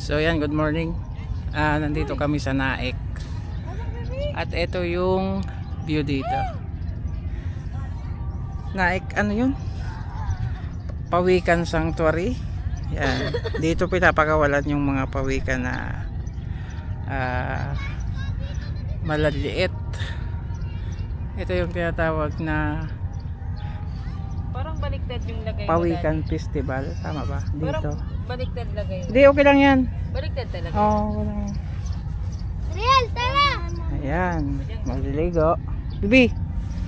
So yan, good morning. Nandito kami sa Naik. At ito yung view dito. Naik, ano yun? Pawikan Sanctuary. Yan. Dito pinapakawalan yung mga pawikan na malaliit. Ito yung tinatawag na parang baliktad yung lagay mo. Pawikan Festival. Tama ba? Dito. Parang baliktad lagay mo. Hindi, okay lang yan. Baliktad talaga. Oo, okay lang yan. Real, tara! Ayan. Maliligo. Bibi.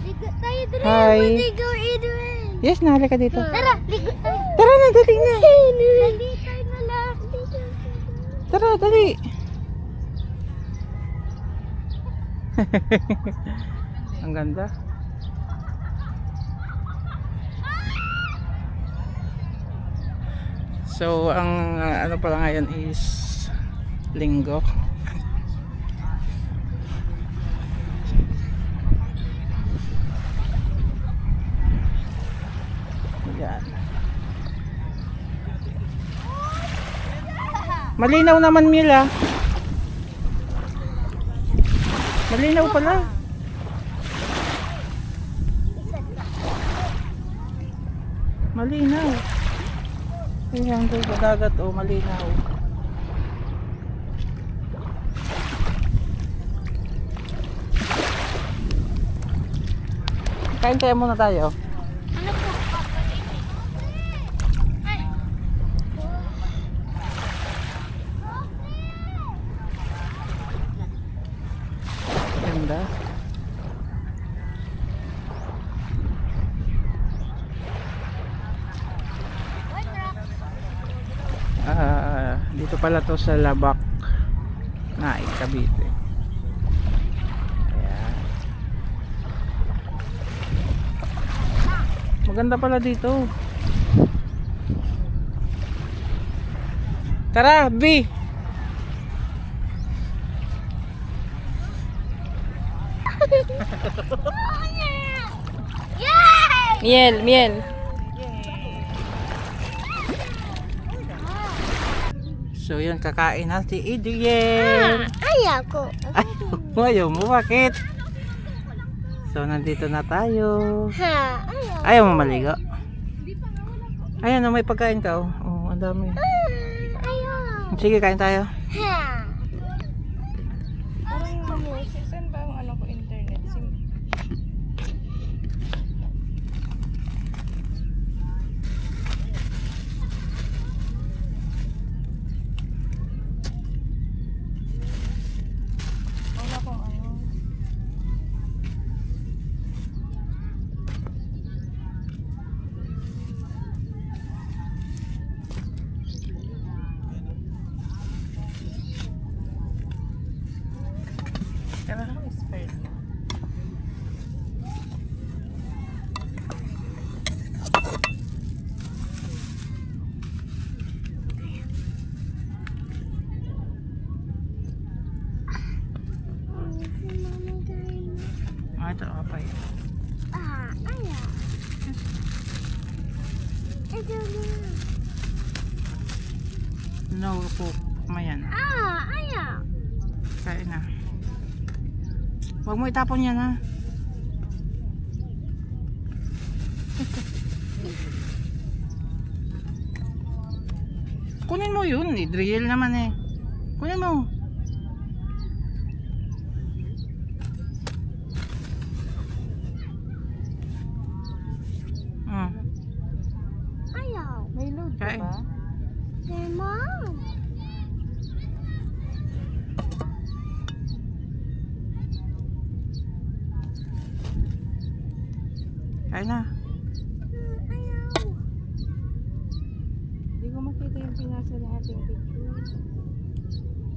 Ligo tayo, Adriel. Hi. Maligo, Adriel. Yes, nahali ka dito. Tara, ligo tayo. Tara na, dali na. Dali tayo na lang. Tara, dali. Ang ganda. So, ang ano pala ngayon is Linggo. Yan. Malinaw naman, Mila. Malinaw pala. Malinaw. Ayan, doon sa dagat, oh, malinaw. Kain tayo muna tayo. Ano po? Ay. Ganda. Dito pala to sa Labak, Naik, Cavite. Ayan. Maganda pala dito. Tara, B. Yay! Miel, miel. So yan, kakain na si Adriel. Ayaw ko. Ayaw mo, bakit? So nandito na tayo. Ha, ayaw. Ayaw mo maligo? Ayan, may pagkain ka, oh. Oh, ang dami. Ayaw. Sige, kain tayo. Ha. Saan ba ang ano ko internet? Wala kong ano. Tara. Expert. Ito, apay. Ayaw. Ito na. No, po. Mayan. Ayaw. Kain na. Huwag mo itapon yan, ha? Kunin mo yun. Adriel naman eh. Kunin mo. Ayaw. May load ka Kain. ba? Hey, Mom. Kain na. Ayaw. Hindi ko makita yung pinasa ng ating picture.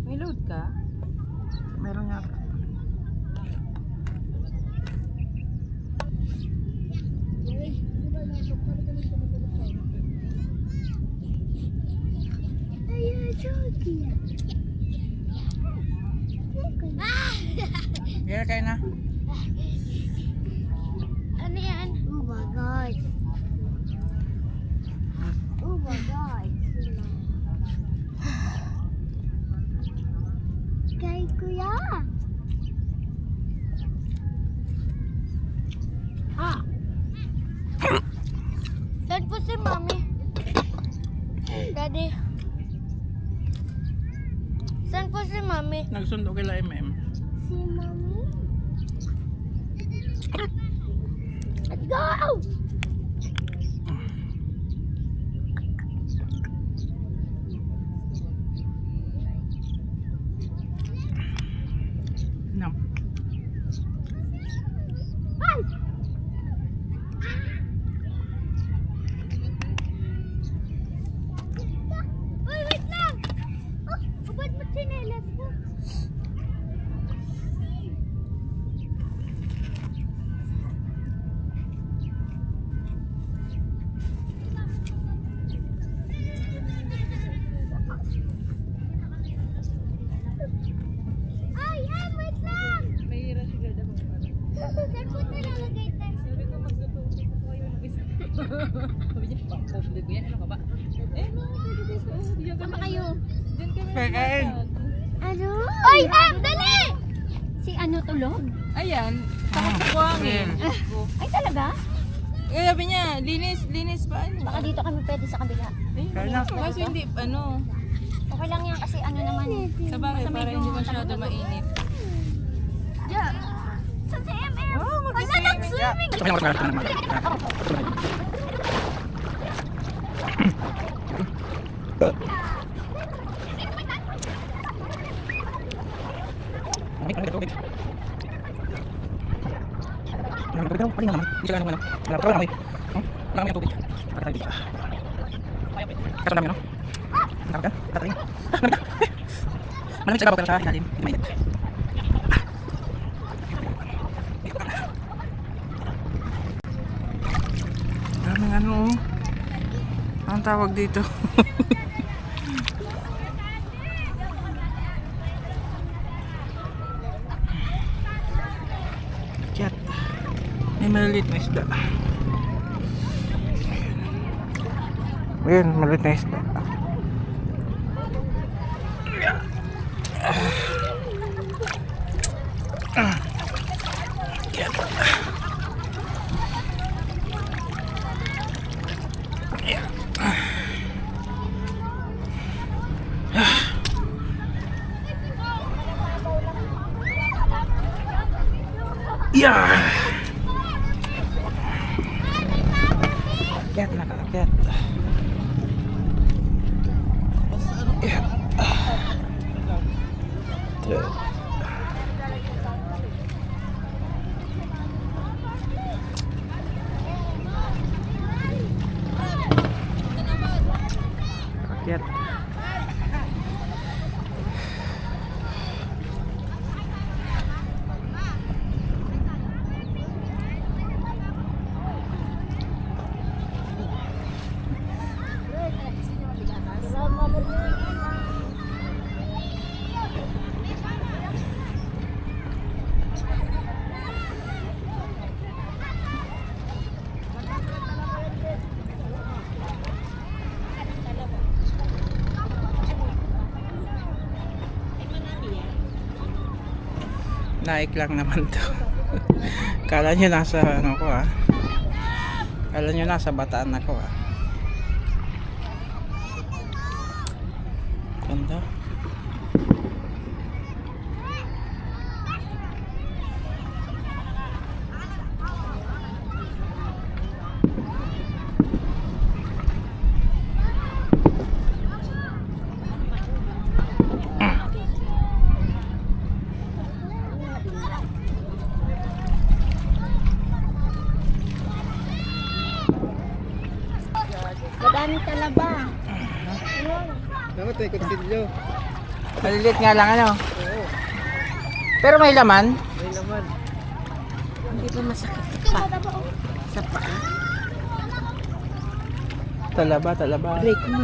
May load ka? Meron nga. Ayaw, joking. Mira, kain na. Ano yan? Oh my God. Oh my God. Saan po si Mami? Daddy. Saan po si Mami? Nagsundo kila MM. Si Mami? Let's go! No. Uy, wait lang! Oh, ubad mo chinelas ko. Ay, ay, wait lang! Mahira siguro daw kung ano. Saan po nilalagay tayo? Sabi ko magtutupi ko kayo ng isa. Sabi niya, public yan, ano ka ba? Eh, no, pwede dito. Diyan kami. kayo? Diyan kami. Kain. Ano? Ay, Em, dali! Si ano tulog? Ayan, takot ko buhangin. Ay, talaga? Eh, sabi niya, linis pa ano. Baka dito kami pwede sa kabila. Kaya na. Kasi hindi, ano, Okay lang yan kasi ano naman eh. sa bagay, para hindi masyado mainit. Yeah. Saan si MM? Oh, nag-swimming! Malamig sa babaw pero sa ilalim, hindi mainit. Daming ano, ang tawag dito. Cat. May maliit na isda. Ayan, maliit na isda. Yeah. Cat, nakakakyat. Yeah. Nakakakyat. Naik lang naman to. Kala nyo nasa ano ko ah. Kala nyo nasa Bataan ako ah. Ganda. Madami talaba. Dapat may kutsilyo. Maliliit nga lang ano. Oo, Pero may laman. may laman. Hindi pa masakit pa. Sa paa. Talaba, talaba. Break mo.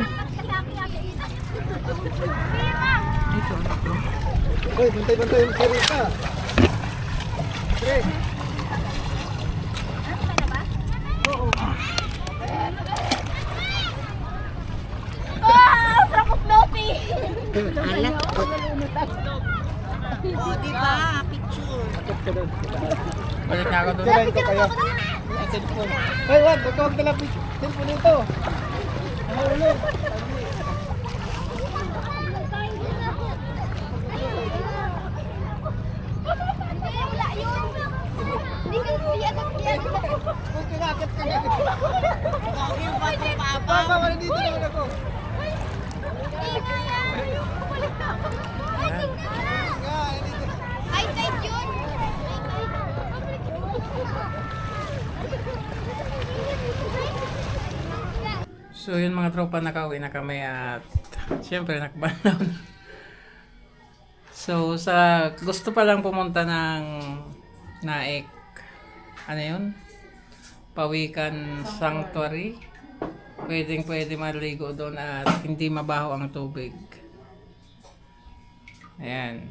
Ito, ito. Uy, bantay-bantay yung sarita. Pre, Ah! Sarap of Lopi! Alat. Oh, di ba? Picture. takot ka doon. Balik na ako doon. Kailan ka kaya? cellphone. Hoy, wag kang dala cellphone nito. Mahulog. Wala yun. Hindi ka biyak. Huwag kakakit ka na. Papa, wala dito naman ako. Ay, tight yun. So yun mga tropa, nakauwi na kami at syempre nakbanaw na. So sa gusto pa lang pumunta ng Naik, ano yun? Pawikan Sanctuary. Pwede maligo doon at hindi mabaho ang tubig. Ayan.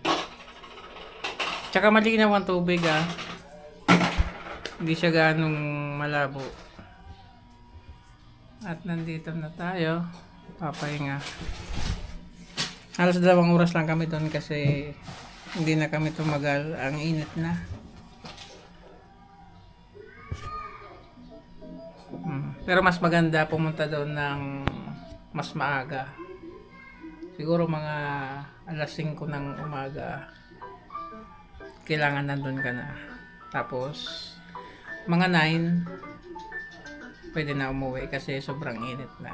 Tsaka malinaw ang tubig ah. Hindi siya ganong malabo. At nandito na tayo. Papahinga. Halos 2 oras lang kami doon kasi hindi na kami tumagal. Ang init na. Pero mas maganda pumunta doon ng mas maaga. Siguro mga alas 5 ng umaga. Kailangan nandun ka na. Tapos mga 9 pwede na umuwi kasi sobrang init na.